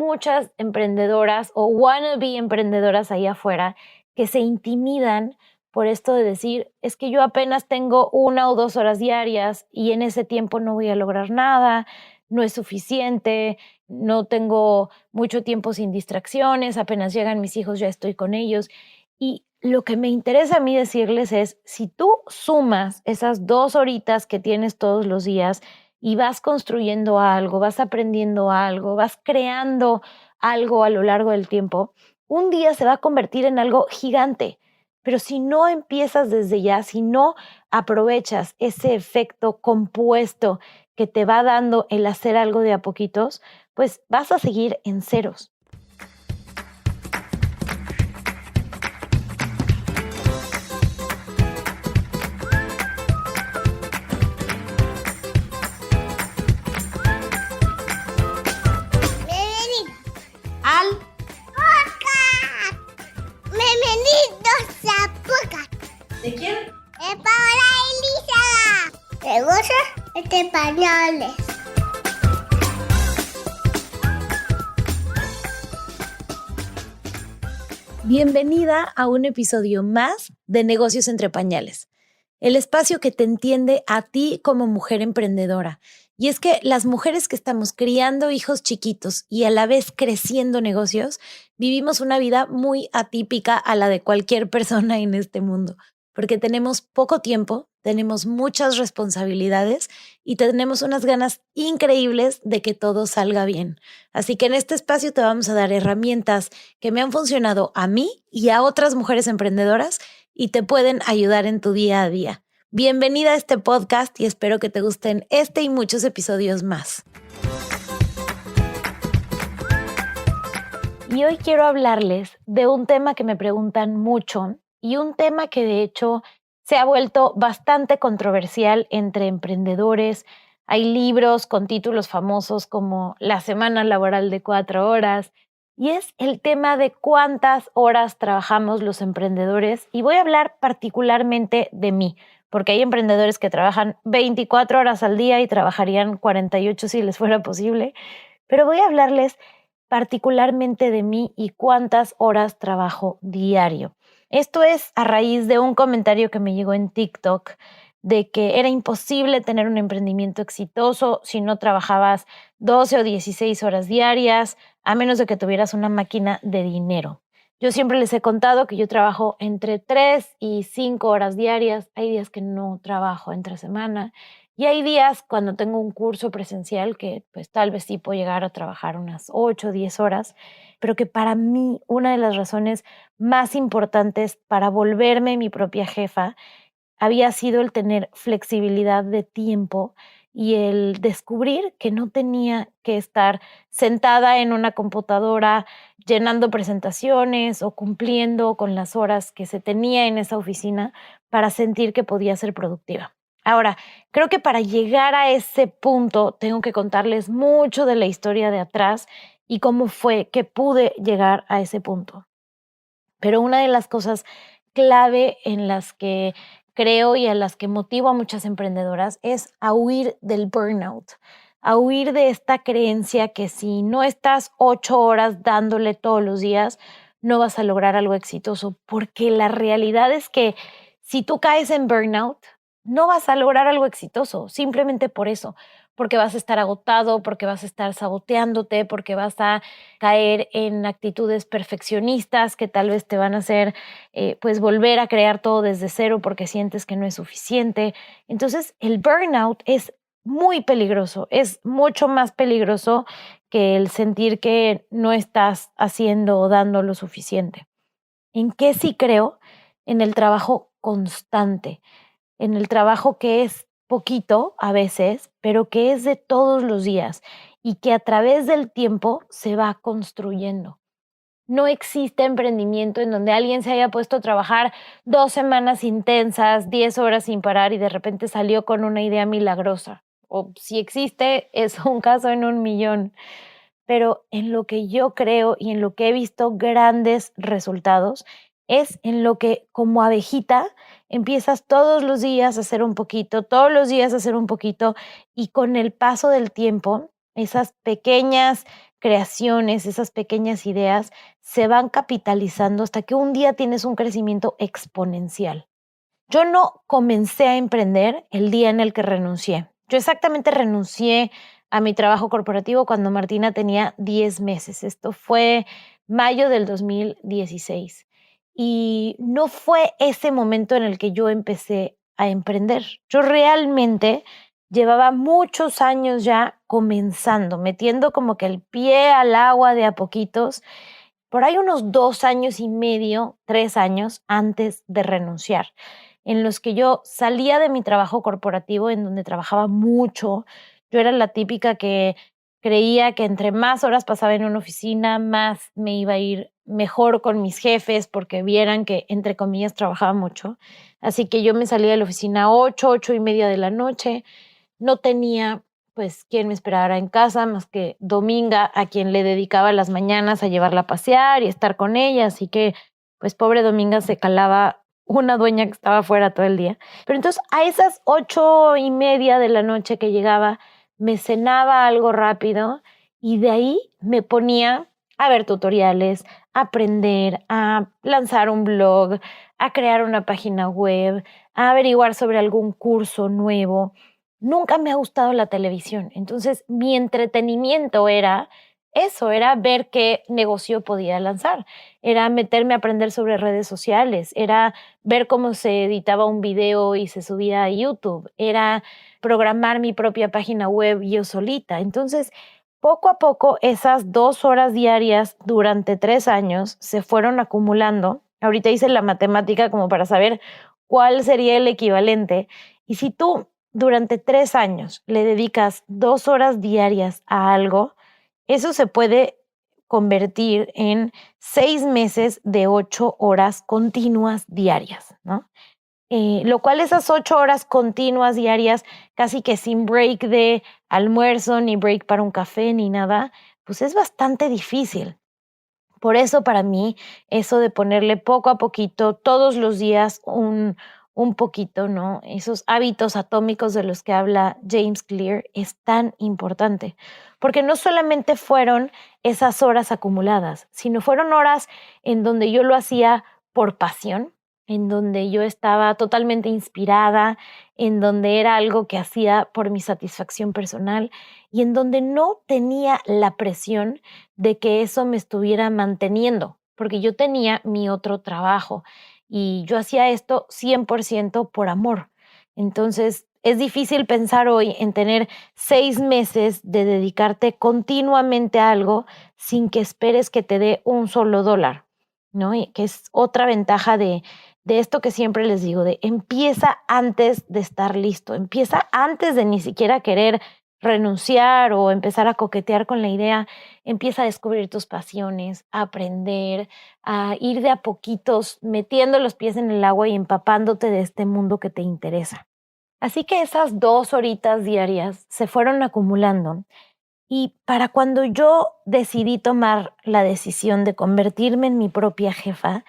muchas emprendedoras o wannabe emprendedoras ahí afuera que se intimidan por esto de decir, es que yo apenas tengo 1 o 2 horas diarias y en ese tiempo no voy a lograr nada, no es suficiente, no tengo mucho tiempo sin distracciones, apenas llegan mis hijos ya estoy con ellos. Y lo que me interesa a mí decirles es, si tú sumas esas 2 horitas que tienes todos los días y vas construyendo algo, vas aprendiendo algo, vas creando algo a lo largo del tiempo, un día se va a convertir en algo gigante. Pero si no empiezas desde ya, si no aprovechas ese efecto compuesto que te va dando el hacer algo de a poquitos, pues vas a seguir en ceros. Bienvenido al podcast. Bienvenidos a podcast. ¿De quién? De Paola Elisa. ¿Te gusta? Este españoles. Bienvenida a un episodio más de Negocios entre Pañales, el espacio que te entiende a ti como mujer emprendedora. Y es que las mujeres que estamos criando hijos chiquitos y a la vez creciendo negocios, vivimos una vida muy atípica a la de cualquier persona en este mundo, porque tenemos poco tiempo, tenemos muchas responsabilidades y tenemos unas ganas increíbles de que todo salga bien. Así que en este espacio te vamos a dar herramientas que me han funcionado a mí y a otras mujeres emprendedoras y te pueden ayudar en tu día a día. Bienvenida a este podcast y espero que te gusten este y muchos episodios más. Y hoy quiero hablarles de un tema que me preguntan mucho y un tema que de hecho se ha vuelto bastante controversial entre emprendedores. Hay libros con títulos famosos como La semana laboral de 4 horas y es el tema de cuántas horas trabajamos los emprendedores y voy a hablar particularmente de mí, porque hay emprendedores que trabajan 24 horas al día y trabajarían 48 si les fuera posible, pero voy a hablarles particularmente de mí y cuántas horas trabajo diario. Esto es a raíz de un comentario que me llegó en TikTok de que era imposible tener un emprendimiento exitoso si no trabajabas 12 o 16 horas diarias, a menos de que tuvieras una máquina de dinero. Yo siempre les he contado que yo trabajo entre 3 y 5 horas diarias. Hay días que no trabajo entre semana y hay días cuando tengo un curso presencial que pues tal vez sí puedo llegar a trabajar unas 8 o 10 horas, pero que para mí una de las razones más importantes para volverme mi propia jefa había sido el tener flexibilidad de tiempo y el descubrir que no tenía que estar sentada en una computadora llenando presentaciones o cumpliendo con las horas que se tenía en esa oficina para sentir que podía ser productiva. Ahora, creo que para llegar a ese punto tengo que contarles mucho de la historia de atrás y cómo fue que pude llegar a ese punto. Pero una de las cosas clave en las que creo y a las que motivo a muchas emprendedoras es a huir del burnout, a huir de esta creencia que si no estás 8 horas dándole todos los días, no vas a lograr algo exitoso, porque la realidad es que si tú caes en burnout, no vas a lograr algo exitoso, simplemente por eso, porque vas a estar agotado, porque vas a estar saboteándote, porque vas a caer en actitudes perfeccionistas que tal vez te van a hacer pues volver a crear todo desde cero porque sientes que no es suficiente. Entonces el burnout es muy peligroso, es mucho más peligroso que el sentir que no estás haciendo o dando lo suficiente. ¿En qué sí creo? En el trabajo constante, en el trabajo que es poquito a veces, pero que es de todos los días y que a través del tiempo se va construyendo. No existe emprendimiento en donde alguien se haya puesto a trabajar 2 semanas intensas, 10 horas sin parar y de repente salió con una idea milagrosa. O si existe, es un caso en 1 millón. Pero en lo que yo creo y en lo que he visto grandes resultados es en lo que como abejita empiezas todos los días a hacer un poquito, todos los días a hacer un poquito y con el paso del tiempo, esas pequeñas creaciones, esas pequeñas ideas, se van capitalizando hasta que un día tienes un crecimiento exponencial. Yo no comencé a emprender el día en el que renuncié. Yo exactamente renuncié a mi trabajo corporativo cuando Martina tenía 10 meses. Esto fue mayo del 2016. Y no fue ese momento en el que yo empecé a emprender. Yo realmente llevaba muchos años ya comenzando, metiendo como que el pie al agua de a poquitos, por ahí unos 2 años y medio, 3 años antes de renunciar, en los que yo salía de mi trabajo corporativo, en donde trabajaba mucho. Yo era la típica que creía que entre más horas pasaba en una oficina, más me iba a ir mejor con mis jefes porque vieran que, entre comillas, trabajaba mucho. Así que yo me salía de la oficina a 8, 8:30 de la noche. No tenía, pues, quien me esperara en casa más que Dominga, a quien le dedicaba las mañanas a llevarla a pasear y estar con ella. Así que, pues, pobre Dominga se calaba una dueña que estaba fuera todo el día. Pero entonces, a esas 8:30 de la noche que llegaba, me cenaba algo rápido y de ahí me ponía a ver tutoriales, a aprender, a lanzar un blog, a crear una página web, a averiguar sobre algún curso nuevo. Nunca me ha gustado la televisión, entonces mi entretenimiento era eso, era ver qué negocio podía lanzar, era meterme a aprender sobre redes sociales, era ver cómo se editaba un video y se subía a YouTube, era programar mi propia página web yo solita. Entonces, poco a poco, esas 2 horas diarias durante 3 años se fueron acumulando. Ahorita hice la matemática como para saber cuál sería el equivalente. Y si tú durante 3 años le dedicas 2 horas diarias a algo, eso se puede convertir en 6 meses de 8 horas continuas diarias, ¿no? Lo cual esas 8 horas continuas diarias, casi que sin break de almuerzo, ni break para un café, ni nada, pues es bastante difícil. Por eso para mí, eso de ponerle poco a poquito, todos los días un poquito, ¿no? Esos hábitos atómicos de los que habla James Clear es tan importante, porque no solamente fueron esas horas acumuladas, sino fueron horas en donde yo lo hacía por pasión, en donde yo estaba totalmente inspirada, en donde era algo que hacía por mi satisfacción personal y en donde no tenía la presión de que eso me estuviera manteniendo, porque yo tenía mi otro trabajo y yo hacía esto 100% por amor. Entonces, es difícil pensar hoy en tener 6 meses de dedicarte continuamente a algo sin que esperes que te dé un solo dólar, ¿no? Y que es otra ventaja de esto que siempre les digo, de empieza antes de estar listo, empieza antes de ni siquiera querer renunciar o empezar a coquetear con la idea. Empieza a descubrir tus pasiones, a aprender, a ir de a poquitos metiendo los pies en el agua y empapándote de este mundo que te interesa. Así que esas 2 horitas diarias se fueron acumulando y para cuando yo decidí tomar la decisión de convertirme en mi propia jefa,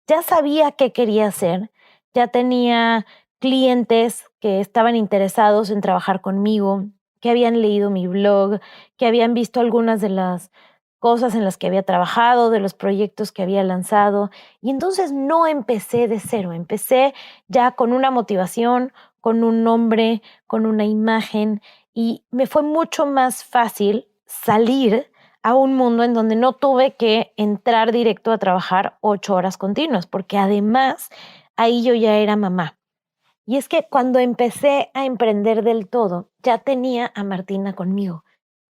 ya sabía qué quería hacer, ya tenía clientes que estaban interesados en trabajar conmigo, que habían leído mi blog, que habían visto algunas de las cosas en las que había trabajado, de los proyectos que había lanzado. Y entonces no empecé de cero, empecé ya con una motivación, con un nombre, con una imagen, y me fue mucho más fácil salir a un mundo en donde no tuve que entrar directo a trabajar 8 horas continuas, porque además ahí yo ya era mamá. Y es que cuando empecé a emprender del todo, ya tenía a Martina conmigo.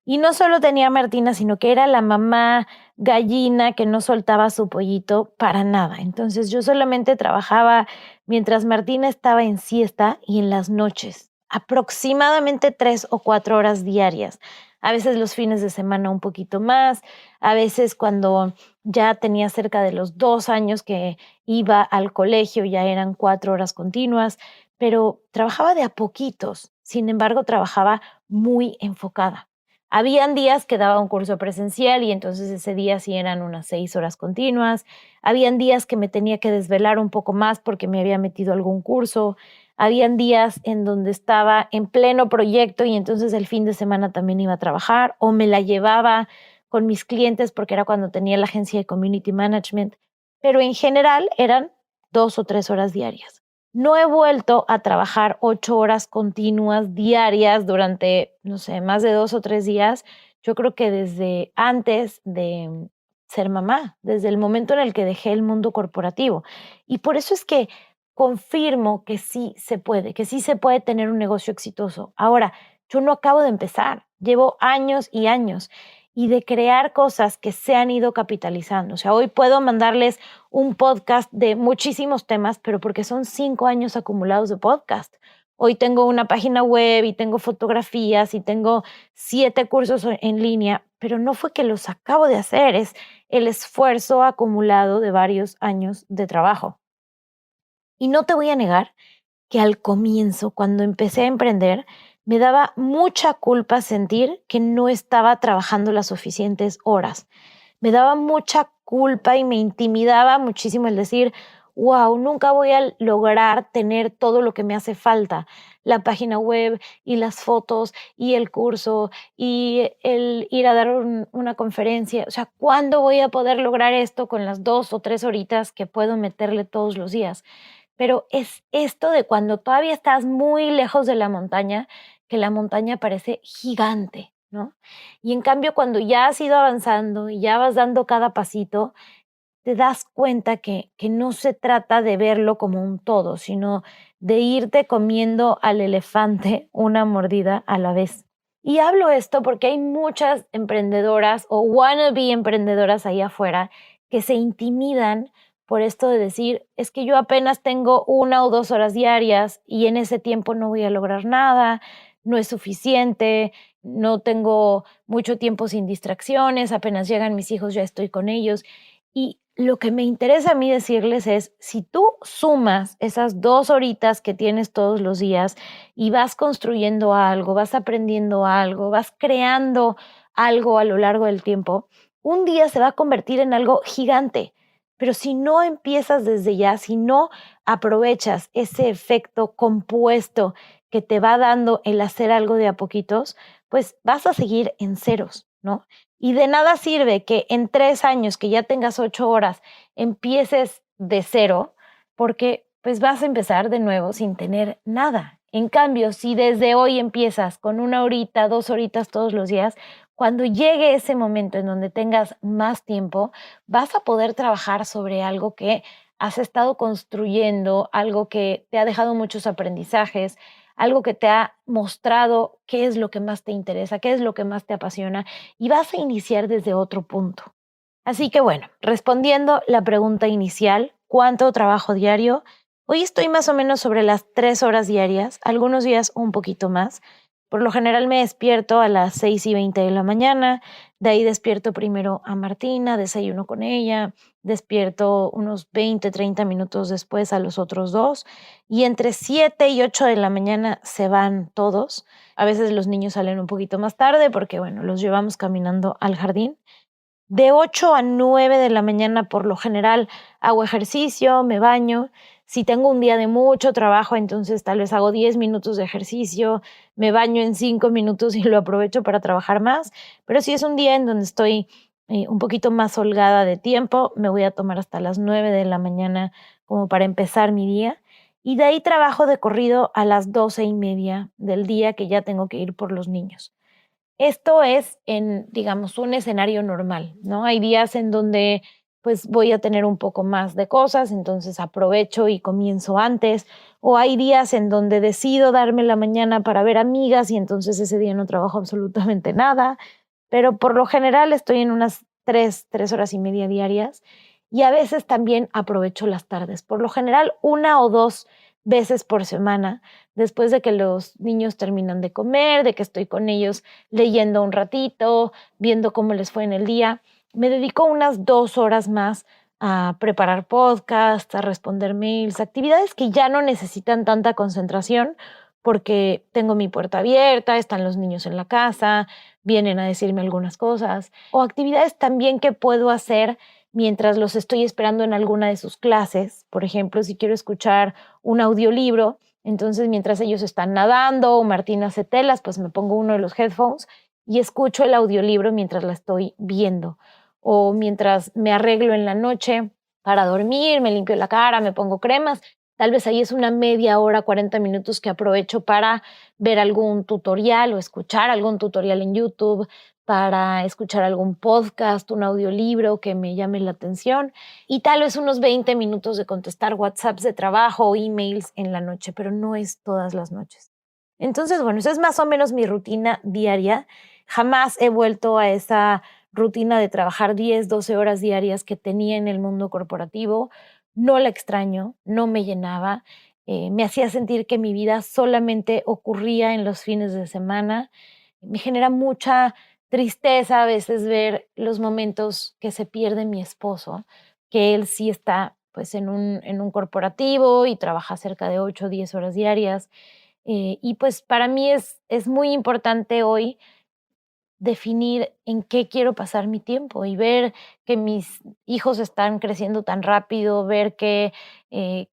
Y no solo tenía a Martina, sino que era la mamá gallina que no soltaba su pollito para nada. Entonces yo solamente trabajaba mientras Martina estaba en siesta y en las noches, aproximadamente 3 o 4 horas diarias. A veces los fines de semana un poquito más, a veces cuando ya tenía cerca de los 2 años que iba al colegio ya eran 4 horas continuas, pero trabajaba de a poquitos. Sin embargo, trabajaba muy enfocada. Habían días que daba un curso presencial y entonces ese día sí eran unas 6 horas continuas. Habían días que me tenía que desvelar un poco más porque me había metido a algún curso. Habían días en donde estaba en pleno proyecto y entonces el fin de semana también iba a trabajar o me la llevaba con mis clientes porque era cuando tenía la agencia de Community Management, pero en general eran 2 o 3 horas diarias. No he vuelto a trabajar 8 horas continuas diarias durante, no sé, más de 2 o 3 días. Yo creo que desde antes de ser mamá, desde el momento en el que dejé el mundo corporativo. Y por eso es que confirmo que sí se puede tener un negocio exitoso. Ahora, yo no acabo de empezar, llevo años y años y de crear cosas que se han ido capitalizando. O sea, hoy puedo mandarles un podcast de muchísimos temas, pero porque son 5 años acumulados de podcast. Hoy tengo una página web y tengo fotografías y tengo 7 cursos en línea, pero no fue que los acabo de hacer, es el esfuerzo acumulado de varios años de trabajo. Y no te voy a negar que al comienzo, cuando empecé a emprender, me daba mucha culpa sentir que no estaba trabajando las suficientes horas. Me daba mucha culpa y me intimidaba muchísimo el decir, wow, nunca voy a lograr tener todo lo que me hace falta, la página web y las fotos y el curso y el ir a dar una conferencia. O sea, ¿cuándo voy a poder lograr esto con las 2 o 3 horitas que puedo meterle todos los días? Pero es esto de cuando todavía estás muy lejos de la montaña, que la montaña parece gigante, ¿no? Y en cambio, cuando ya has ido avanzando y ya vas dando cada pasito, te das cuenta que no se trata de verlo como un todo, sino de irte comiendo al elefante una mordida a la vez. Y hablo esto porque hay muchas emprendedoras o wannabe emprendedoras ahí afuera que se intimidan por esto de decir, es que yo apenas tengo 1 o 2 horas diarias y en ese tiempo no voy a lograr nada, no es suficiente, no tengo mucho tiempo sin distracciones, apenas llegan mis hijos ya estoy con ellos. Y lo que me interesa a mí decirles es, si tú sumas esas 2 horitas que tienes todos los días y vas construyendo algo, vas aprendiendo algo, vas creando algo a lo largo del tiempo, un día se va a convertir en algo gigante. Pero si no empiezas desde ya, si no aprovechas ese efecto compuesto que te va dando el hacer algo de a poquitos, pues vas a seguir en ceros, ¿no? Y de nada sirve que en 3 años que ya tengas 8 horas empieces de cero, porque pues vas a empezar de nuevo sin tener nada. En cambio, si desde hoy empiezas con 1 horita, 2 horitas todos los días, cuando llegue ese momento en donde tengas más tiempo, vas a poder trabajar sobre algo que has estado construyendo, algo que te ha dejado muchos aprendizajes, algo que te ha mostrado qué es lo que más te interesa, qué es lo que más te apasiona y vas a iniciar desde otro punto. Así que bueno, respondiendo la pregunta inicial, ¿cuánto trabajo diario? Hoy estoy más o menos sobre las 3 horas diarias, algunos días un poquito más. Por lo general me despierto a las 6:20 de la mañana, de ahí despierto primero a Martina, desayuno con ella, despierto unos 20, 30 minutos después a los otros dos y entre 7 y 8 de la mañana se van todos. A veces los niños salen un poquito más tarde porque, bueno, los llevamos caminando al jardín. De 8 a 9 de la mañana, por lo general, hago ejercicio, me baño. Si tengo un día de mucho trabajo, entonces tal vez hago 10 minutos de ejercicio, me baño en 5 minutos y lo aprovecho para trabajar más. Pero si es un día en donde estoy un poquito más holgada de tiempo, me voy a tomar hasta las 9 de la mañana como para empezar mi día. Y de ahí trabajo de corrido a las 12:30 del día que ya tengo que ir por los niños. Esto es en, digamos, un escenario normal, ¿no? Hay días en donde pues voy a tener un poco más de cosas, entonces aprovecho y comienzo antes, o hay días en donde decido darme la mañana para ver amigas y entonces ese día no trabajo absolutamente nada, pero por lo general estoy en unas 3 horas y media diarias y a veces también aprovecho las tardes, por lo general 1 o 2 veces por semana, después de que los niños terminan de comer, de que estoy con ellos leyendo un ratito, viendo cómo les fue en el día. Me dedico unas 2 horas más a preparar podcasts, a responder mails, actividades que ya no necesitan tanta concentración porque tengo mi puerta abierta, están los niños en la casa, vienen a decirme algunas cosas, o actividades también que puedo hacer mientras los estoy esperando en alguna de sus clases. Por ejemplo, si quiero escuchar un audiolibro, entonces mientras ellos están nadando o Martina hace telas, pues me pongo uno de los headphones y escucho el audiolibro mientras la estoy viendo, o mientras me arreglo en la noche para dormir, me limpio la cara, me pongo cremas. Tal vez ahí es una media hora, 40 minutos que aprovecho para ver algún tutorial o escuchar algún tutorial en YouTube, para escuchar algún podcast, un audiolibro que me llame la atención, y tal vez unos 20 minutos de contestar WhatsApps de trabajo o emails en la noche, pero no es todas las noches. Entonces, bueno, esa es más o menos mi rutina diaria. Jamás he vuelto a esa rutina de trabajar 10, 12 horas diarias que tenía en el mundo corporativo. No la extraño, no me llenaba, me hacía sentir que mi vida solamente ocurría en los fines de semana. Me genera mucha tristeza a veces ver los momentos que se pierde mi esposo, que él sí está pues en un corporativo y trabaja cerca de 8 o 10 horas diarias. Y pues para mí es muy importante hoy definir en qué quiero pasar mi tiempo y ver que mis hijos están creciendo tan rápido, ver que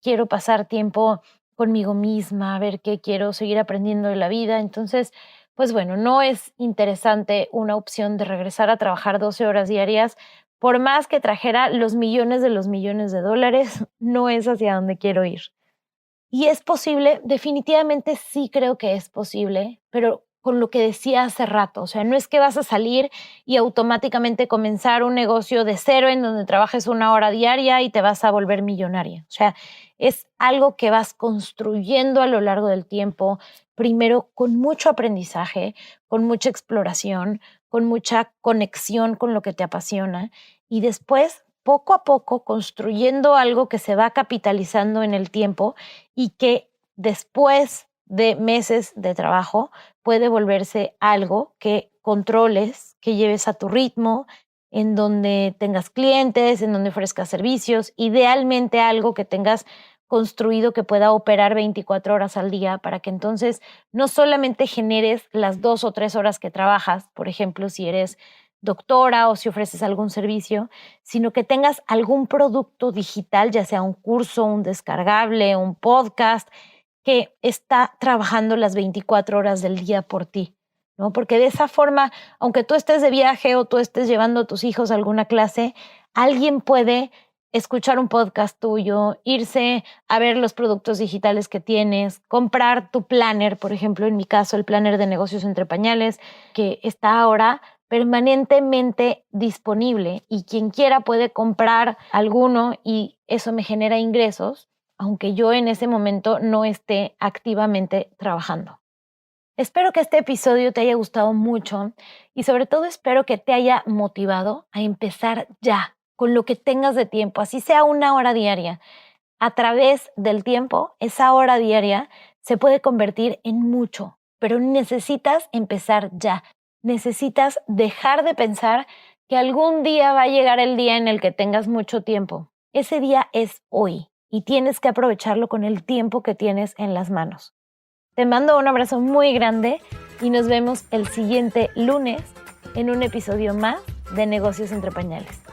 quiero pasar tiempo conmigo misma, ver que quiero seguir aprendiendo de la vida. Entonces, pues bueno, no es interesante una opción de regresar a trabajar 12 horas diarias, por más que trajera los millones de dólares, no es hacia donde quiero ir. Y es posible, definitivamente sí creo que es posible, pero con lo que decía hace rato, o sea, no es que vas a salir y automáticamente comenzar un negocio de cero en donde trabajes 1 hora diaria y te vas a volver millonaria. O sea, es algo que vas construyendo a lo largo del tiempo, primero con mucho aprendizaje, con mucha exploración, con mucha conexión con lo que te apasiona y después, poco a poco, construyendo algo que se va capitalizando en el tiempo y que después de meses de trabajo puede volverse algo que controles, que lleves a tu ritmo, en donde tengas clientes, en donde ofrezcas servicios, idealmente algo que tengas construido que pueda operar 24 horas al día para que entonces no solamente generes las 2 o 3 horas que trabajas, por ejemplo, si eres doctora o si ofreces algún servicio, sino que tengas algún producto digital, ya sea un curso, un descargable, un podcast, que está trabajando las 24 horas del día por ti, ¿no? Porque de esa forma, aunque tú estés de viaje o tú estés llevando a tus hijos a alguna clase, alguien puede escuchar un podcast tuyo, irse a ver los productos digitales que tienes, comprar tu planner, por ejemplo, en mi caso, el planner de negocios entre pañales, que está ahora permanentemente disponible y quien quiera puede comprar alguno y eso me genera ingresos, aunque yo en ese momento no esté activamente trabajando. Espero que este episodio te haya gustado mucho y sobre todo espero que te haya motivado a empezar ya con lo que tengas de tiempo, así sea 1 hora diaria. A través del tiempo, esa hora diaria se puede convertir en mucho, pero necesitas empezar ya. Necesitas dejar de pensar que algún día va a llegar el día en el que tengas mucho tiempo. Ese día es hoy y tienes que aprovecharlo con el tiempo que tienes en las manos. Te mando un abrazo muy grande y nos vemos el siguiente lunes en un episodio más de Negocios entre Pañales.